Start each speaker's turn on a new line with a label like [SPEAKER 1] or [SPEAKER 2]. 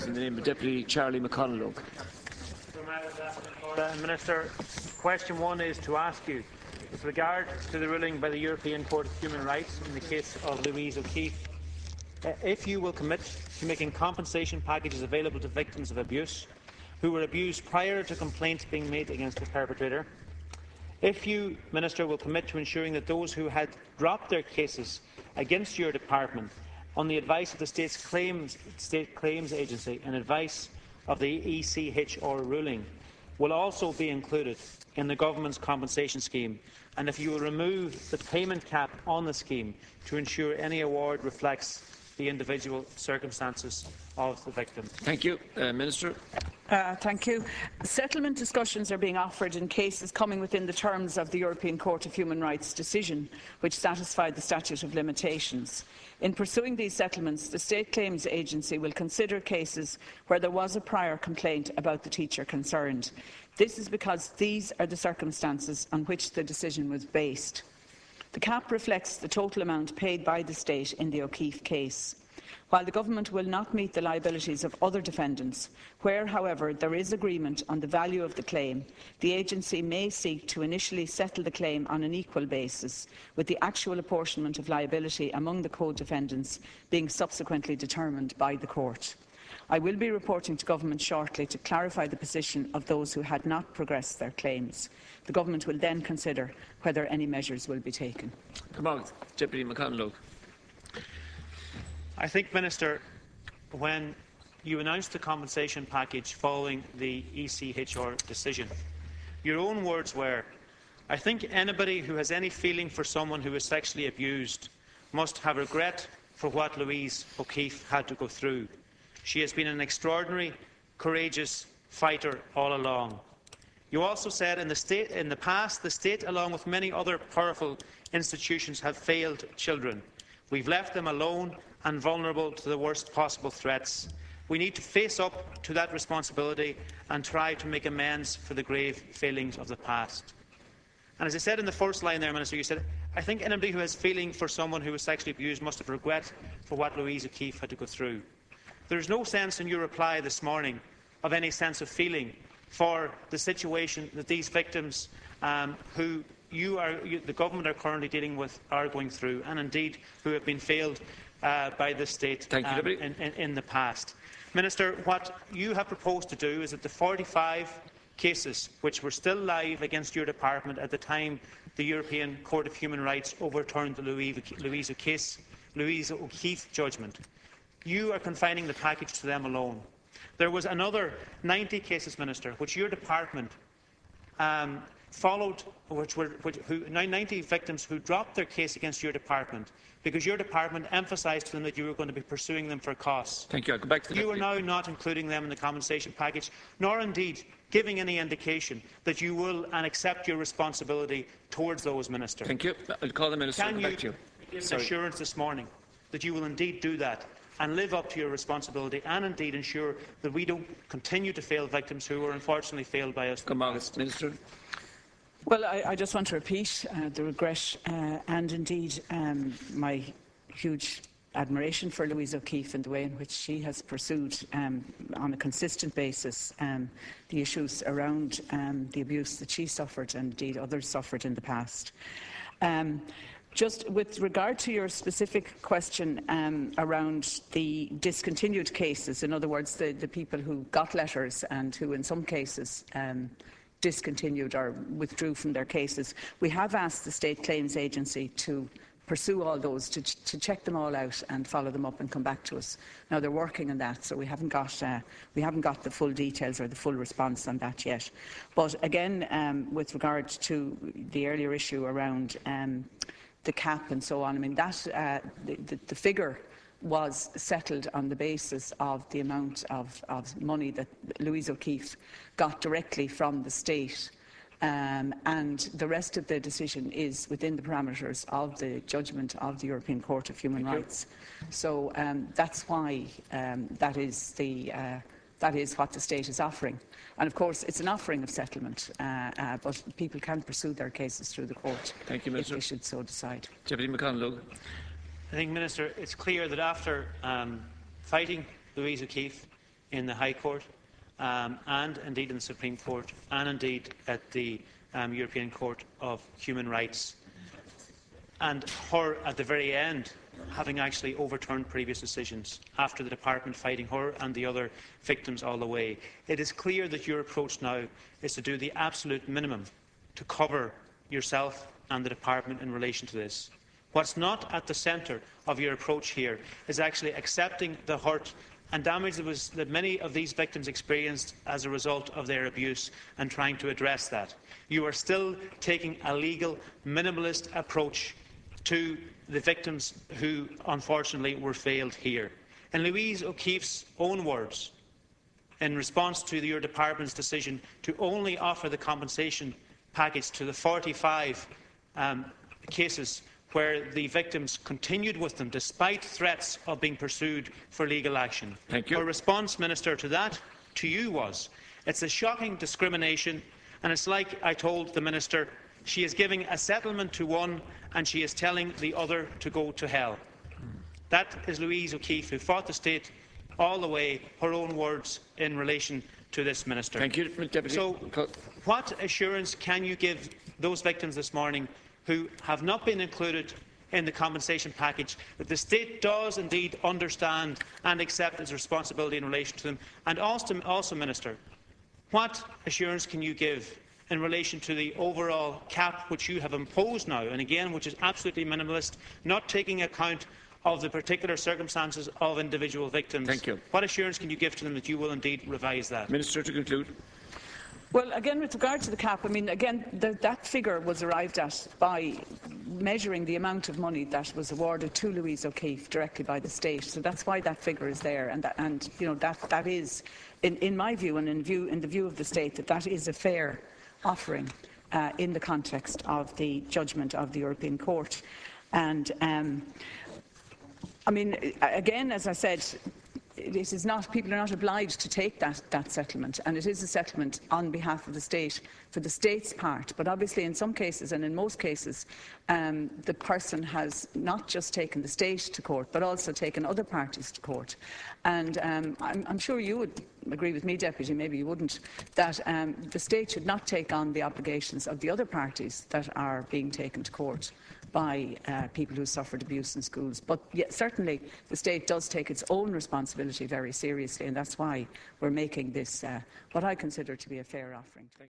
[SPEAKER 1] In the name of Deputy Charlie McConalogue.
[SPEAKER 2] Minister, question 1 is to ask you, with regard to the ruling by the European Court of Human Rights in the case of Louise O'Keeffe, if you will commit to making compensation packages available to victims of abuse who were abused prior to complaints being made against the perpetrator, if you, Minister, will commit to ensuring that those who had dropped their cases against your department on the advice of the State Claims Agency and advice of the ECHR ruling will also be included in the Government's compensation scheme, and if you will remove the payment cap on the scheme to ensure any award reflects the individual circumstances of the victim.
[SPEAKER 1] Thank you. Minister.
[SPEAKER 3] Thank you. Settlement discussions are being offered in cases coming within the terms of the European Court of Human Rights decision, which satisfied the statute of limitations. In pursuing these settlements, the State Claims Agency will consider cases where there was a prior complaint about the teacher concerned. This is because these are the circumstances on which the decision was based. The cap reflects the total amount paid by the State in the O'Keeffe case. While the Government will not meet the liabilities of other defendants, where, however, there is agreement on the value of the claim, the agency may seek to initially settle the claim on an equal basis, with the actual apportionment of liability among the co-defendants being subsequently determined by the court. I will be reporting to Government shortly to clarify the position of those who had not progressed their claims. The Government will then consider whether any measures will be taken.
[SPEAKER 1] Come on, Deputy McConalogue.
[SPEAKER 2] I think, Minister, when you announced the compensation package following the ECHR decision, your own words were, "I think anybody who has any feeling for someone who was sexually abused must have regret for what Louise O'Keeffe had to go through. She has been an extraordinary, courageous fighter all along." You also said in the past, the State, along with many other powerful institutions, have failed children. We've left them alone and vulnerable to the worst possible threats. We need to face up to that responsibility and try to make amends for the grave failings of the past. And as I said in the first line there, Minister, you said, "I think anybody who has feeling for someone who was sexually abused must have regret for what Louise O'Keeffe had to go through." There is no sense in your reply this morning of any sense of feeling for the situation that these victims who the Government are currently dealing with are going through, and indeed who have been failed by the State in the past. Minister, what you have proposed to do is that the 45 cases which were still live against your department at the time the European Court of Human Rights overturned the Louise O'Keeffe judgment, you are confining the package to them alone. There was another 90 cases, Minister, which your department followed, 90 victims who dropped their case against your department because your department emphasised to them that you were going to be pursuing them for costs.
[SPEAKER 1] Thank you. I'll go back to the
[SPEAKER 2] You are now not including them in the compensation package, nor indeed giving any indication that you will and accept your responsibility towards those, Minister.
[SPEAKER 1] Thank you. I'll call the Minister.
[SPEAKER 2] Can you give an assurance this morning that you will indeed do that and live up to your responsibility and indeed ensure that we don't continue to fail victims who were unfortunately failed by us?
[SPEAKER 1] Come on, Minister.
[SPEAKER 3] Well, I just want to repeat the regret and indeed my huge admiration for Louise O'Keeffe and the way in which she has pursued on a consistent basis the issues around the abuse that she suffered and indeed others suffered in the past. Just with regard to your specific question around the discontinued cases, in other words, the people who got letters and who in some cases discontinued or withdrew from their cases, we have asked the State Claims Agency to pursue all those, to check them all out and follow them up and come back to us. Now they're working on that, so we haven't got the full details or the full response on that yet. But again, with regard to the earlier issue around the cap and so on, I mean that the figure was settled on the basis of the amount of money that Louise O'Keeffe got directly from the State, and the rest of the decision is within the parameters of the judgment of the European Court of Human Rights. So that's why that is what the State is offering. And of course it's an offering of settlement, but people can pursue their cases through the court.
[SPEAKER 1] Thank you, Minister.
[SPEAKER 3] If they should so decide.
[SPEAKER 1] Deputy McConalogue.
[SPEAKER 2] I think, Minister, it's clear that after fighting Louise O'Keeffe, in the High Court, and indeed in the Supreme Court, and indeed at the European Court of Human Rights, and her, at the very end, having actually overturned previous decisions after the Department fighting her and the other victims all the way. It is clear that your approach now is to do the absolute minimum to cover yourself and the Department in relation to this. What's not at the centre of your approach here is actually accepting the hurt and damage that many of these victims experienced as a result of their abuse and trying to address that. You are still taking a legal, minimalist approach to the victims who, unfortunately, were failed here. In Louise O'Keeffe's own words, in response to your department's decision to only offer the compensation package to the 45 cases where the victims continued with them despite threats of being pursued for legal action.
[SPEAKER 1] Thank you.
[SPEAKER 2] Her response, Minister, to that, to you was, it's a shocking discrimination, and it's like I told the Minister, she is giving a settlement to one and she is telling the other to go to hell. That is Louise O'Keeffe, who fought the state all the way, her own words in relation to this, Minister.
[SPEAKER 1] Thank you, Deputy.
[SPEAKER 2] So, what assurance can you give those victims this morning who have not been included in the compensation package that the state does indeed understand and accept its responsibility in relation to them? And also, Minister, what assurance can you give in relation to the overall cap which you have imposed now, and again which is absolutely minimalist, not taking account of the particular circumstances of individual victims?
[SPEAKER 1] Thank you.
[SPEAKER 2] What assurance can you give to them that you will indeed revise that?
[SPEAKER 1] Minister, to conclude.
[SPEAKER 3] Well, again, with regard to the cap, I mean, again, that figure was arrived at by measuring the amount of money that was awarded to Louise O'Keeffe directly by the state. So that's why that figure is there, and you know that is, in my view, and in the view of the state, that is a fair offering in the context of the judgment of the European Court. And I mean, again, as I said, it is not, people are not obliged to take that settlement, and it is a settlement on behalf of the state for the state's part. But obviously in some cases, and in most cases, the person has not just taken the state to court but also taken other parties to court. And I'm sure you would agree with me, Deputy, maybe you wouldn't, that the state should not take on the obligations of the other parties that are being taken to court by people who suffered abuse in schools. But yet, certainly the state does take its own responsibility very seriously, and that's why we're making this what I consider to be a fair offering.